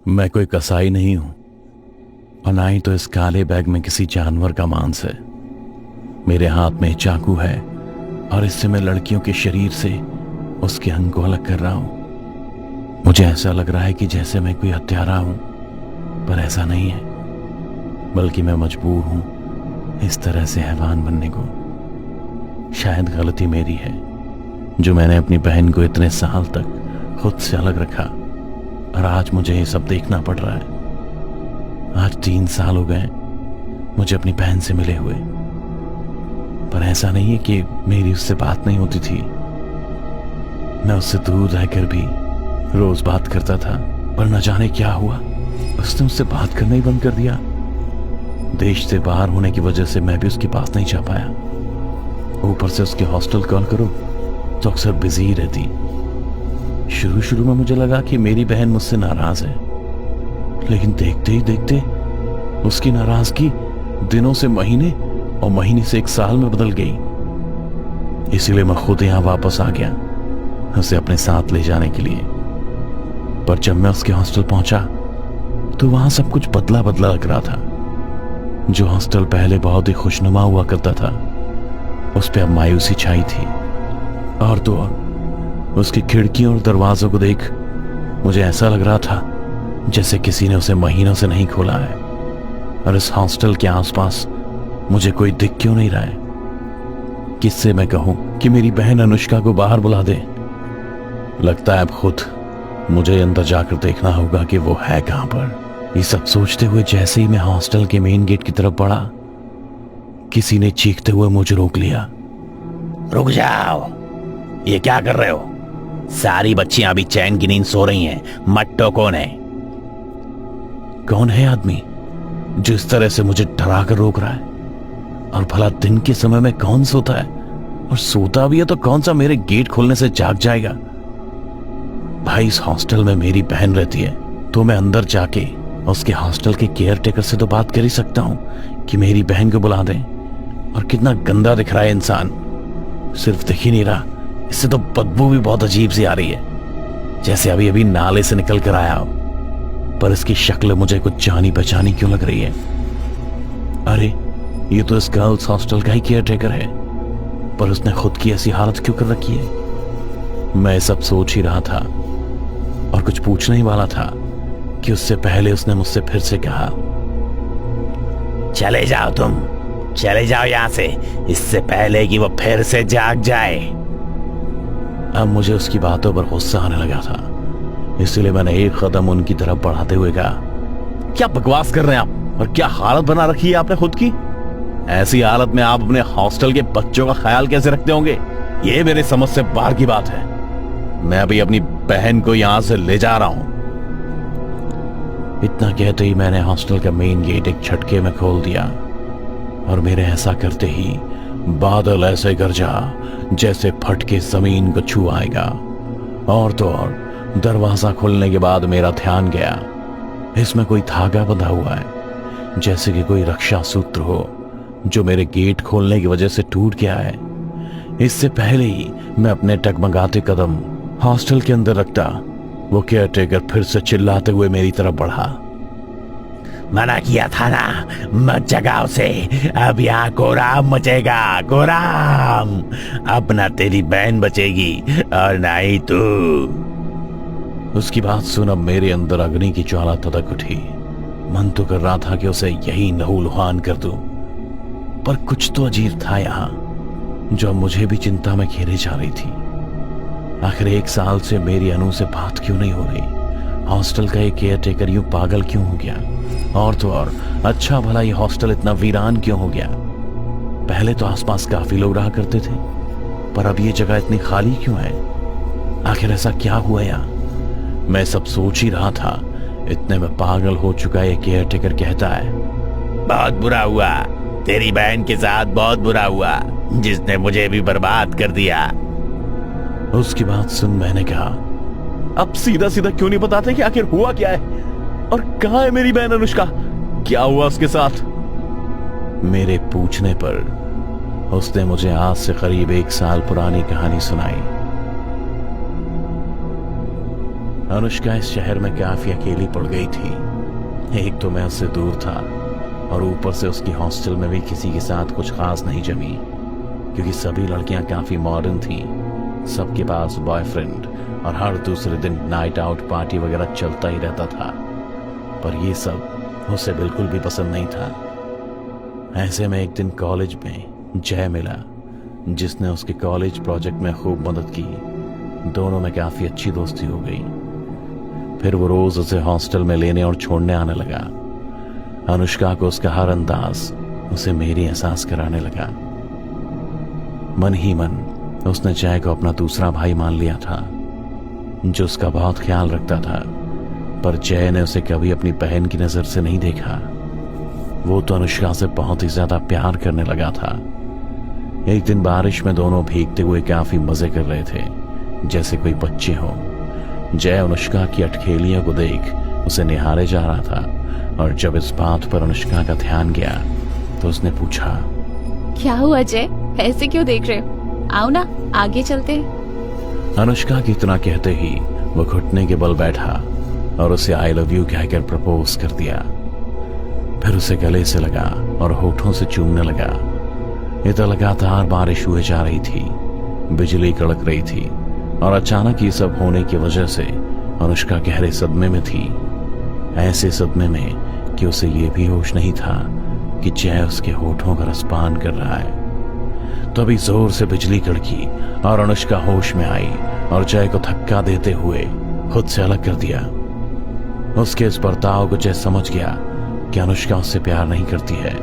मैं कोई कसाई नहीं हूं और ना ही तो इस काले बैग में किसी जानवर का मांस है। मेरे हाथ में चाकू है और इससे मैं लड़कियों के शरीर से उसके अंग को अलग कर रहा हूं। मुझे ऐसा लग रहा है कि जैसे मैं कोई हत्यारा हूं, पर ऐसा नहीं है, बल्कि मैं मजबूर हूं इस तरह से हैवान बनने को। शायद गलती मेरी है जो मैंने अपनी बहन को इतने साल तक खुद से अलग रखा और आज मुझे ये सब देखना पड़ रहा है। आज 3 साल हो गए मुझे अपनी बहन से मिले हुए, पर ऐसा नहीं है कि मेरी उससे बात नहीं होती थी। मैं उससे दूर रहकर भी रोज बात करता था, पर न जाने क्या हुआ, उसने मुझसे बात करना ही बंद कर दिया। देश से बाहर होने की वजह से मैं भी उसके पास नहीं जा पाया। ऊपर से उसके हॉस्टल कॉल करो तो अक्सर बिजी ही रहती। शुरू में मुझे लगा कि मेरी बहन मुझसे नाराज है, लेकिन देखते ही देखते उसकी नाराजगी दिनों से महीने और महीने से 1 साल में बदल गई। इसीलिए मैं खुद यहां वापस आ गया उसे अपने साथ ले जाने के लिए। पर जब मैं उसके हॉस्टल पहुंचा तो वहां सब कुछ बदला बदला लग रहा था। जो हॉस्टल पहले बहुत ही खुशनुमा हुआ करता था, उस पर अब मायूसी छाई थी। और तो और उसकी खिड़कियों और दरवाजों को देख मुझे ऐसा लग रहा था जैसे किसी ने उसे महीनों से नहीं खोला है। और इस हॉस्टल के आसपास मुझे कोई दिख क्यों नहीं रहा है? किससे मैं कहूं कि मेरी बहन अनुष्का को बाहर बुला दे? लगता है अब खुद मुझे अंदर जाकर देखना होगा कि वो है कहां पर। ये सब सोचते हुए जैसे ही मैं हॉस्टल के मेन गेट की तरफ बढ़ा, किसी ने चीखते हुए मुझे रोक लिया। रुक जाओ, ये क्या कर रहे हो? सारी बच्चियां अभी चैन की नींद सो रही हैं, मत टोको उन्हें। कौन है आदमी जो इस तरह से मुझे डरा कर रोक रहा है? और भला दिन के समय में कौन सोता है? और सोता भी है तो कौन सा मेरे गेट खोलने से जाग जाएगा? भाई, इस हॉस्टल में मेरी बहन रहती है, तो मैं अंदर जाके उसके हॉस्टल के केयर टेकर से तो बात कर ही सकता हूं कि मेरी बहन को बुला दें। और कितना गंदा दिख रहा है इंसान, सिर्फ दिख ही नहीं रहा, इससे तो बदबू भी बहुत अजीब सी आ रही है, जैसे अभी अभी नाले से निकल कर आया हो। पर इसकी शक्ल मुझे कुछ जानी पहचानी क्यों लग रही है? अरे, ये तो इस गर्ल्स हॉस्टल का ही केयर टेकर है, पर उसने खुद की ऐसी हालत क्यों कर रखी है? मैं सब सोच ही रहा था और कुछ पूछने ही वाला था कि उससे पहले उसने मुझसे फिर से कहा, चले जाओ, तुम चले जाओ यहां से, इससे पहले कि वो फिर से जाग जाए। अब मुझे उसकी बातों पर गुस्सा आने लगा था, इसलिए मैंने एक कदम उनकी तरफ बढ़ाते हुए कहा, क्या बकवास कर रहे हैं आप? और क्या हालत बना रखी है आपने खुद की? ऐसी हालत में आप अपने हॉस्टल के बच्चों का ख्याल कैसे रखते होंगे? ये मेरे समझ से बाहर की बात है। मैं अभी अपनी बहन को यहां से ले जा रहा हूं। इतना कहते ही मैंने हॉस्टल का मेन गेट एक झटके में खोल दिया और मेरे ऐसा करते ही बादल ऐसे गरजा जैसे फटके जमीन को छू आएगा। और तो और दरवाजा खुलने के बाद मेरा ध्यान गया, इसमें कोई धागा बंधा हुआ है, जैसे कि कोई रक्षा सूत्र हो जो मेरे गेट खोलने की वजह से टूट गया है। इससे पहले ही मैं अपने टगमगाते कदम हॉस्टल के अंदर रखता, वो केयर टेकर फिर से चिल्लाते हुए मेरी तरफ बढ़ा। मना किया था ना, मत जगाओ से, अब यहाँ कोराम मचेगा, कोराम। अब ना तेरी बहन बचेगी और ना ही तू। उसकी बात सुन अब मेरे अंदर अग्नि की ज्वाला तदक उठी। मन तो कर रहा था कि उसे यही नहूलुहान कर दूं, पर कुछ तो अजीब था यहाँ जो मुझे भी चिंता में घेरे जा रही थी। आखिर 1 साल से मेरी अनु से बात क्यों नहीं हो रही? हॉस्टल का ये केयर टेकर यूं पागल क्यों हो गया? और तो और अच्छा भला ये हॉस्टल इतना वीरान क्यों हो गया? पहले तो आसपास काफी लोग रहा करते थे, पर अब ये जगह इतनी खाली क्यों है? आखिर ऐसा क्या हुआ यहाँ? मैं सब सोच ही रहा था, इतने में पागल हो चुका ये केयर टेकर कहता है, बहुत बुरा हुआ, तेरी बहन के साथ बहुत बुरा हुआ, जिसने मुझे भी बर्बाद कर दिया। उसकी बात सुन मैंने कहा, अब सीधा सीधा क्यों नहीं बताते कि आखिर हुआ क्या है? और कहां है मेरी बहन अनुष्का? क्या हुआ उसके साथ? मेरे पूछने पर उसने मुझे आज से करीब 1 साल पुरानी कहानी सुनाई। अनुष्का इस शहर में काफी अकेली पड़ गई थी। एक तो मैं उससे दूर था और ऊपर से उसकी हॉस्टल में भी किसी के साथ कुछ खास नहीं जमी, क्योंकि सभी लड़कियां काफी मॉडर्न थीं। सबके पास बॉयफ्रेंड और हर दूसरे दिन नाइट आउट पार्टी वगैरह चलता ही रहता था, पर ये सब उसे बिल्कुल भी पसंद नहीं था। ऐसे में एक दिन कॉलेज में जय मिला, जिसने उसके कॉलेज प्रोजेक्ट में खूब मदद की। दोनों में काफी अच्छी दोस्ती हो गई। फिर वो रोज उसे हॉस्टल में लेने और छोड़ने आने लगा। अनुष्का को उसका हर अंदाज उसे मेरी एहसास कराने लगा। मन ही मन उसने जय को अपना दूसरा भाई मान लिया था, जो उसका बहुत ख्याल रखता था। पर जय ने उसे कभी अपनी बहन की नजर से नहीं देखा। वो तो अनुष्का से बहुत ही ज्यादा प्यार करने लगा था। एक दिन बारिश में दोनों भीगते हुए काफी मजे कर रहे थे, जैसे कोई बच्चे हों। जय अनुष्का की अटखेलियों को देख उसे निहारे जा रहा था, और जब इस बात पर अनुष्का का ध्यान गया तो उसने पूछा, क्या हुआ जय, ऐसे क्यों देख रहे हो? आओ ना, आगे चलते हैं। अनुष्का की इतना कहते ही वो घुटने के बल बैठा और उसे आई लव यू कहकर प्रपोज कर दिया। फिर उसे गले से लगा और होठों से चूमने लगा। इधर लगातार बारिश हुए जा रही थी, बिजली कड़क रही थी, और अचानक ये सब होने की वजह से अनुष्का गहरे सदमे में थी। ऐसे सदमे में कि उसे ये भी होश नहीं था कि जय उसके होठों का रसपान कर रहा है। तभी जोर से बिजली कड़की और अनुष्का होश में आई और जय को धक्का देते हुए खुद से अलग कर दिया। उसके इस बर्ताव को जय समझ गया कि अनुष्का उससे प्यार नहीं करती है।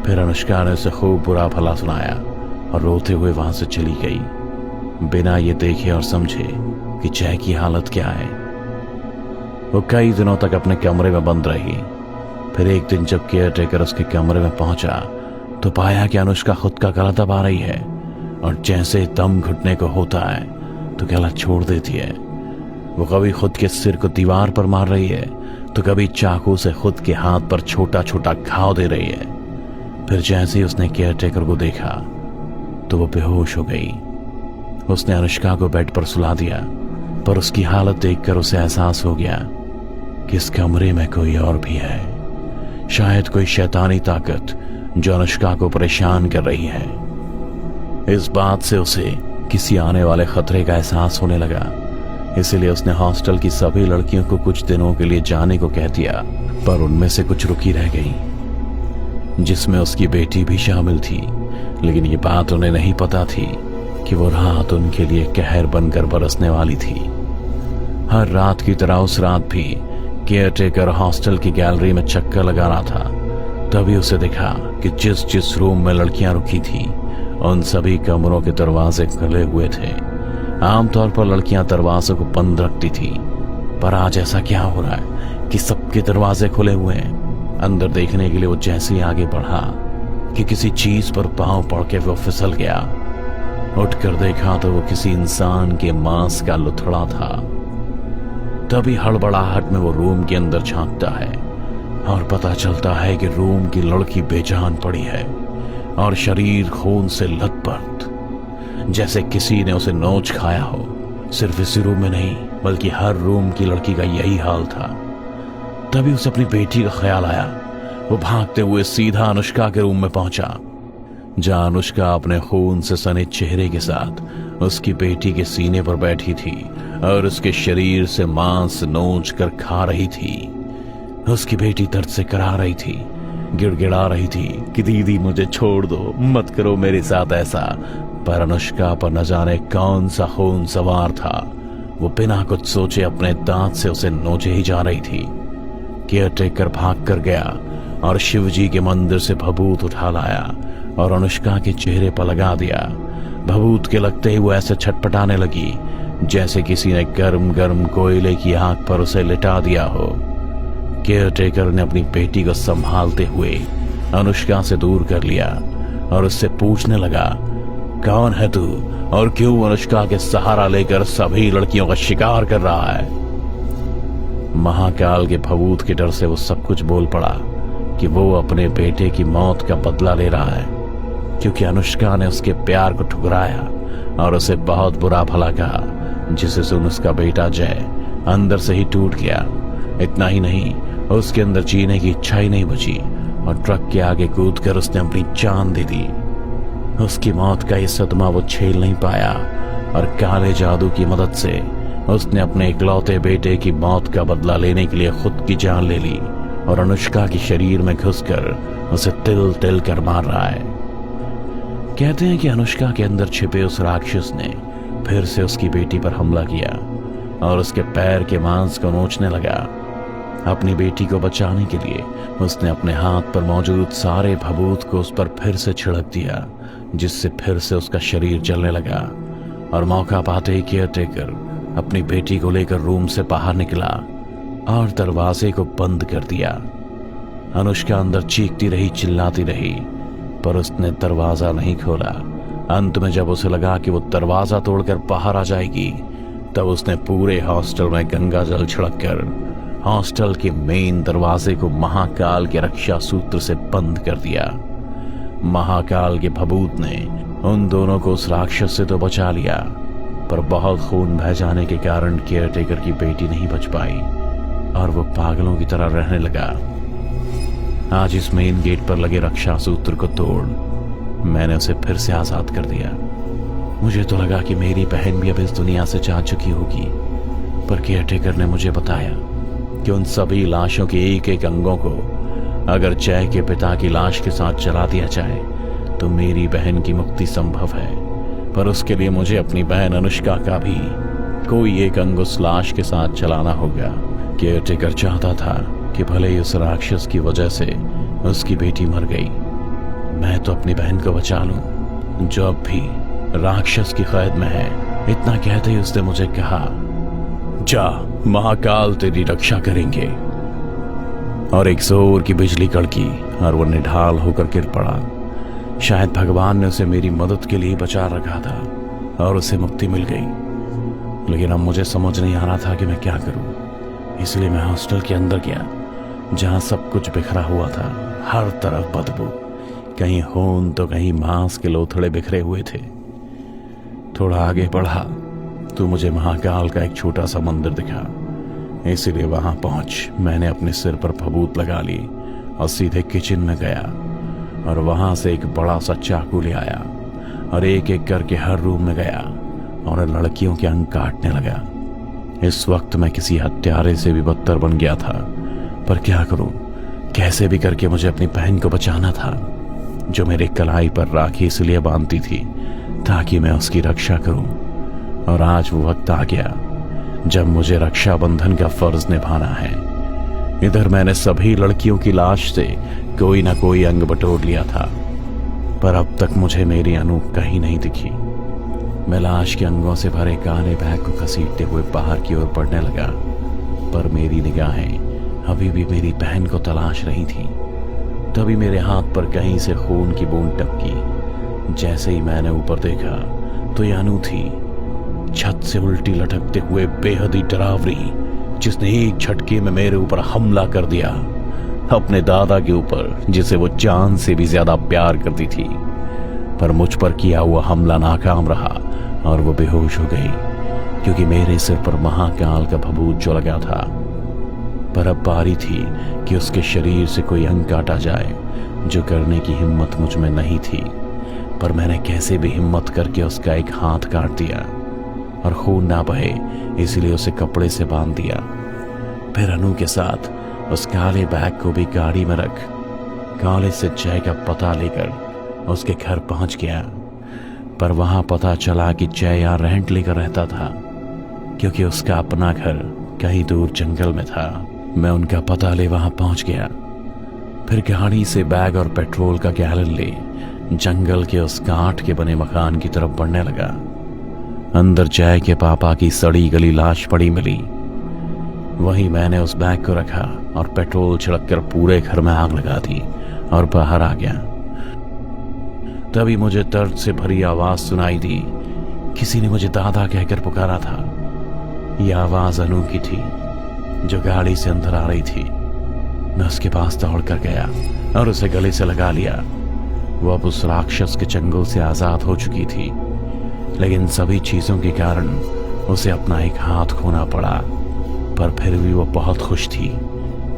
फिर अनुष्का ने उसे खूब बुरा भला सुनाया और रोते हुए वहां से चली गई, बिना ये देखे और समझे कि जय की हालत क्या है। वो कई दिनों तक अपने कमरे में बंद रही। फिर एक दिन जब केयर टेकर उसके कमरे में पहुंचा तो पाया कि अनुष्का खुद का गला दबा रही है, और जैसे दम घुटने को होता है तो गला छोड़ देती है। वो कभी खुद के सिर को दीवार पर मार रही है तो कभी चाकू से खुद के हाथ पर छोटा छोटा घाव दे रही है। फिर जैसे ही उसने केयर टेकर को देखा तो वो बेहोश हो गई। उसने अनुष्का को बेड पर सुला दिया, पर उसकी हालत देखकर उसे एहसास हो गया कि इस कमरे में कोई और भी है, शायद कोई शैतानी ताकत जो अनुष्का को परेशान कर रही है। इस बात से उसे किसी आने वाले खतरे का एहसास होने लगा। इसलिए उसने हॉस्टल की सभी लड़कियों को कुछ दिनों के लिए जाने को कह दिया, पर उनमें से कुछ रुकी रह गई, जिसमें उसकी बेटी भी शामिल थी। लेकिन ये बात उन्हें नहीं पता थी कि वो रात उनके लिए कहर बनकर बरसने वाली थी। हर रात की तरह उस रात भी केयर टेकर हॉस्टल की गैलरी में चक्कर लगा रहा था। तभी उसे दिखा कि जिस जिस रूम में लड़कियां रुकी थी उन सभी कमरों के दरवाजे खुले हुए थे। आमतौर पर लड़कियां दरवाजों को बंद रखती थी, पर आज ऐसा क्या हो रहा है कि सबके दरवाजे खुले हुए हैं। अंदर देखने के लिए वो जैसे ही आगे बढ़ा कि किसी चीज पर पांव पड़ के वो फिसल गया। उठकर देखा तो वो किसी इंसान के मांस का लुथड़ा था। तभी हड़बड़ाहट में वो रूम के अंदर झांकता है और पता चलता है कि रूम की लड़की बेजान पड़ी है और शरीर खून से लथपथ, जैसे किसी ने उसे नोच खाया हो। सिर्फ इसी रूम में नहीं बल्कि हर रूम की लड़की का यही हाल था। तभी उसे अपनी बेटी का ख्याल आया। वो भागते हुए सीधा अनुष्का के रूम में पहुंचा, जहां अनुष्का अपने खून से सने चेहरे के साथ उसकी बेटी के सीने पर बैठी थी और उसके शरीर से मांस नोच कर खा रही थी। उसकी बेटी दर्द से कराह रही थी, गिड़गिड़ा रही थी कि दीदी मुझे छोड़ दो, मत करो मेरे साथ ऐसा। पर अनुष्का पर न जाने कौन सा खून सवार था। वो बिना कुछ सोचे अपने दांत से उसे नोचे ही जा रही थी। केयर टेकर भाग कर गया और शिवजी के मंदिर से भभूत उठा लाया और अनुष्का के चेहरे पर लगा दिया। भभूत के लगते ही वो ऐसे छटपटाने लगी जैसे किसी ने गर्म गर्म कोयले की आग पर उसे लिटा दिया हो। केयर टेकर ने अपनी बेटी को संभालते हुए अनुष्का से दूर कर लिया और उससे पूछने लगा, कौन है तू और क्यों अनुष्का के सहारा लेकर सभी लड़कियों का शिकार कर रहा है? महाकाल के भभूत के डर से वो सब कुछ बोल पड़ा कि वो अपने बेटे की मौत का बदला ले रहा है, क्योंकि अनुष्का ने उसके प्यार को ठुकराया और उसे बहुत बुरा भला कहा, जिसे सुन उसका बेटा जय अंदर से ही टूट गया। इतना ही नहीं, उसके अंदर जीने की इच्छा ही नहीं बची और ट्रक के आगे कूदकर उसने अपनी जान दे दी। उसकी मौत का ये सदमा वो झेल नहीं पाया और काले जादू की मदद से उसने अपने इकलौते बेटे की मौत का बदला लेने के लिए खुद की जान ले ली और अनुष्का के शरीर में घुसकर उसे तिल तिल कर मार रहा है। कहते हैं कि अनुष्का के अंदर छिपे उस राक्षस ने फिर से उसकी बेटी पर हमला किया और उसके पैर के मांस को नोचने लगा। अपनी बेटी को बचाने के लिए उसने अपने हाथ पर मौजूद सारे भभूत को उस पर फिर से छिड़क दिया, जिससे फिर से उसका शरीर जलने लगा। और मौका पाते ही केयरटेकर अपनी बेटी को लेकर रूम से बाहर निकला और दरवाजे को बंद कर दिया। अनुष्का अंदर चीखती रही, चिल्लाती रही, पर उसने दरवाजा नहीं खोला। अंत में जब उसे लगा कि वो दरवाजा तोड़कर बाहर आ जाएगी, तब उसने पूरे हॉस्टल में गंगा जल छिड़ककर हॉस्टल के मेन दरवाजे को महाकाल के रक्षा सूत्र से बंद कर दिया। महाकाल के भभूत ने उन दोनों को उस राक्षस से तो बचा लिया, पर बहुत खून बह जाने के कारण केयरटेकर की बेटी नहीं बच पाई और वो पागलों की तरह रहने लगा। आज इस मेन गेट पर लगे रक्षा सूत्र को तोड़ मैंने उसे फिर से आजाद कर दिया। मुझे तो लगा कि मेरी बहन भी अब इस दुनिया से जा चुकी होगी, पर केयरटेकर ने मुझे बताया कि उन सभी लाशों के एक एक अंगों को अगर जय के पिता की लाश के साथ जला दिया जाए तो मेरी बहन की मुक्ति संभव है, पर उसके लिए मुझे अपनी बहन अनुष्का का भी कोई एक अंग उस लाश के साथ जलाना होगा। केयरटेकर चाहता था कि भले ही उस राक्षस की वजह से उसकी बेटी मर गई, मैं तो अपनी बहन को बचा लूं जो अब भी राक्षस की कैद में है। इतना कहते ही उसने मुझे कहा, जा, महाकाल तेरी रक्षा करेंगे। और एक जोर की बिजली कड़की और वो निढाल होकर गिर पड़ा। शायद भगवान ने उसे मेरी मदद के लिए बचा रखा था और उसे मुक्ति मिल गई। लेकिन अब मुझे समझ नहीं आ रहा था कि मैं क्या करूं, इसलिए मैं हॉस्टल के अंदर गया जहां सब कुछ बिखरा हुआ था। हर तरफ बदबू, कहीं खून तो कहीं मांस के लोथड़े बिखरे हुए थे। थोड़ा आगे बढ़ा तो मुझे महाकाल का एक छोटा सा मंदिर दिखा, इसीलिए वहां पहुंच मैंने अपने सिर पर भभूत लगा ली और सीधे किचन में गया और वहां से एक बड़ा सा चाकू ले आया और एक एक करके हर रूम में गया और लड़कियों के अंग काटने लगा। इस वक्त मैं किसी हत्यारे से भी बदतर बन गया था, पर क्या करूं, कैसे भी करके मुझे अपनी बहन को बचाना था जो मेरे कलाई पर राखी इसलिए बांधती थी ताकि मैं उसकी रक्षा करूं। और आज वो वक्त आ गया जब मुझे रक्षाबंधन का फर्ज निभाना है। इधर मैंने सभी लड़कियों की लाश से कोई ना कोई अंग बटोर लिया था, पर अब तक मुझे मेरी अनु कहीं नहीं दिखी। मैं लाश के अंगों से भरे काले बैग को घसीटते हुए बाहर की ओर बढ़ने लगा, पर मेरी निगाहें अभी भी मेरी बहन को तलाश रही थी। तभी मेरे हाथ पर कहीं से खून की बूंद टपकी। जैसे ही मैंने ऊपर देखा तो ये अनु थी, छत से उल्टी लटकते हुए बेहद ही डरावनी, जिसने एक झटके में मेरे ऊपर हमला कर दिया, अपने दादा के ऊपर जिसे वो जान से भी ज्यादा प्यार करती थी। पर मुझ पर किया हुआ हमला नाकाम रहा और वो बेहोश हो गई, क्योंकि मेरे सिर पर महाकाल का भभूत जो लगा था। पर अब बारी थी कि उसके शरीर से कोई अंग काटा जाए, जो करने की हिम्मत मुझ में नहीं थी। पर मैंने कैसे भी हिम्मत करके उसका एक हाथ काट दिया और खून ना बहे इसलिए उसे कपड़े से बांध दिया। फिर अनु के साथ उस काले बैग को भी गाड़ी में रख कॉलेज से जय का पता लेकर उसके घर पहुंच गया। पर वहां पता चला कि जय यहाँ रेंट लेकर रहता था, क्योंकि उसका अपना घर कहीं दूर जंगल में था। मैं उनका पता ले वहां पहुंच गया। फिर गाड़ी से बैग और पेट्रोल का गैलन ले जंगल के उस काठ के बने मकान की तरफ बढ़ने लगा। अंदर जय के पापा की सड़ी गली लाश पड़ी मिली। वहीं मैंने उस बैग को रखा और पेट्रोल छिड़ककर पूरे घर में आग लगा दी और बाहर आ गया। तभी मुझे दर्द से भरी आवाज सुनाई दी। किसी ने मुझे दादा कहकर पुकारा था। यह आवाज अनु की थी, जो गाड़ी से अंदर आ रही थी। मैं उसके पास दौड़ कर गया और उसे गले से लगा लिया। वो अब उस राक्षस के चंगुल से आजाद हो चुकी थी, लेकिन सभी चीजों के कारण उसे अपना एक हाथ खोना पड़ा। फिर भी वो बहुत खुश थी,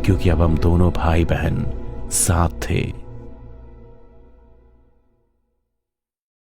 क्योंकि अब हम दोनों भाई बहन साथ थे।